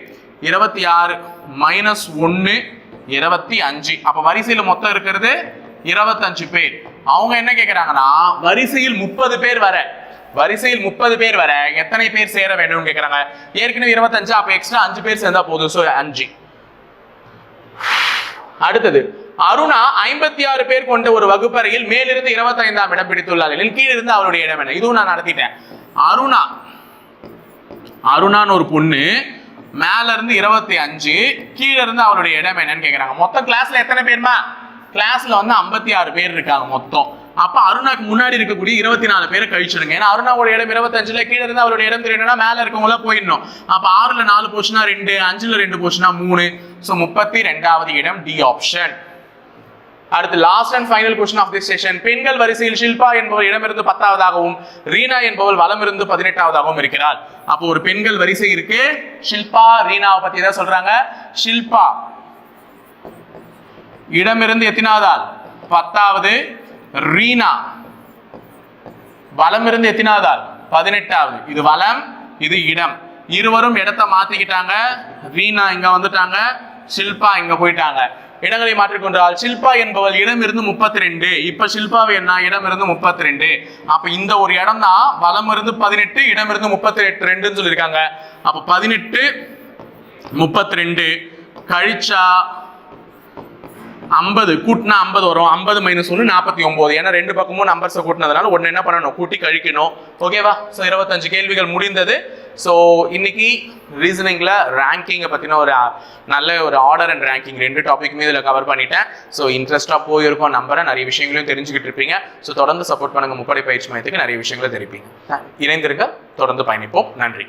26 மைனஸ் 1 25. அப்ப வரிசையில மொத்தம் இருக்கிறது 25 பேர். அவங்க என்ன கேக்குறாங்கன்னா, வரிசையில் 30 பேர் வர, வரிசையில் 30 பேர் வர எத்தனை பேர் சேர வேண்டும் கேக்குறாங்க. ஏற்கனவே 25, அப்ப எக்ஸ்ட்ரா 5 பேர் சேர்ந்தா போதும். சோ 5. அடுத்தது, அருணா 56 பேர் கொண்ட ஒரு வகுப்பறையில் மேலிருந்து 25ஆம் இடம் பிடித்துள்ளார். கீழிருந்து அவருடைய இடம் என்ன? இதுவும் நான் நடத்திட்டேன். அருணான்னு ஒரு பொண்ணு மேல இருந்து 25, கீழ இருந்து அவருடைய இடம் என்னன்னு கேக்குறாங்க. மொத்தம் கிளாஸ்ல எத்தனை பேர்மா? கிளாஸ்ல வந்து 56 பேர் இருக்காங்க மொத்தம். அப்ப அருணாக்கு முன்னாடி இருக்கக்கூடிய 24 பேரை கழிச்சிடுங்க. ஏன்னா அருணாவோட இடம் 25ல, கீழ இருந்து அவருடைய இடம் தெரியணும்னா மேல இருக்கவங்கள போயிடணும். அப்ப 6ல 4 போச்சுன்னா 2, 5ல 2 போச்சுன்னா 3. சோ 32வது இடம் டி ஆப்ஷன். அடுத்து last and final question of this session. பெண்கள் வரிசையில் ஷில்பா என்பவர் இடமிருந்து 10வதாகவும் ரீனா என்பவர் வலமிருந்து 18வதாகவும் இருக்கிறார். அப்போ ஒரு பெண்கள் வரிசை இருக்கு. ஷில்பா ரீனாவை பத்தி தான் சொல்றாங்க. ஷில்பா இடமிருந்து எத்தனாவதால்? 10வது. ரீனா வலமிருந்து எத்தனாவதால்? 18வது. இது வலம், இது இடம். இருவரும் இடத்தை மாத்திக்கிட்டாங்க. ரீனா இங்க வந்துட்டாங்க, ஷில்பா இங்க போயிட்டாங்க. இடங்களை மாற்றிக்கொண்டால் ஷில்பா என்பவள் இடமிருந்து 32. இப்ப ஷில்பாவை என்ன? இடமிருந்து 32. அப்ப இந்த ஒரு இடம் தான் வலமிருந்து 18, இடமிருந்து 32 சொல்லியிருக்காங்க. அப்ப 18 32 கழிச்சா 50, கூட்டினா 50 வரும். 50 மைனஸ் 1 49. ஏன்னா ரெண்டு பக்கமும் நம்பர்ஸை கூட்டினதுனால ஒன்னு என்ன பண்ணணும்? கூட்டி கழிக்கணும். ஓகேவா? சோ 25 கேள்விகள் முடிந்தது. ஸோ இன்னைக்கு ரீசனிங்கில் ரேங்கிங்கை பற்றின ஒரு நல்ல ஒரு ஆர்டர் அண்ட் ரேங்கிங் 2 டாபிக்குமே இதில் கவர் பண்ணிட்டேன். ஸோ இன்ட்ரெஸ்ட்டாக போயிருக்கோம் நம்புறேன், நிறைய விஷயங்களையும் தெரிஞ்சுக்கிட்டு இருப்பீங்க. ஸோ தொடர்ந்து சப்போர்ட் பண்ணுங்க முப்படை பயிற்சி மையத்துக்கு, நிறைய விஷயங்களை தெரிவிப்பீங்க. இணைந்திருக்க, தொடர்ந்து பயணிப்போம். நன்றி.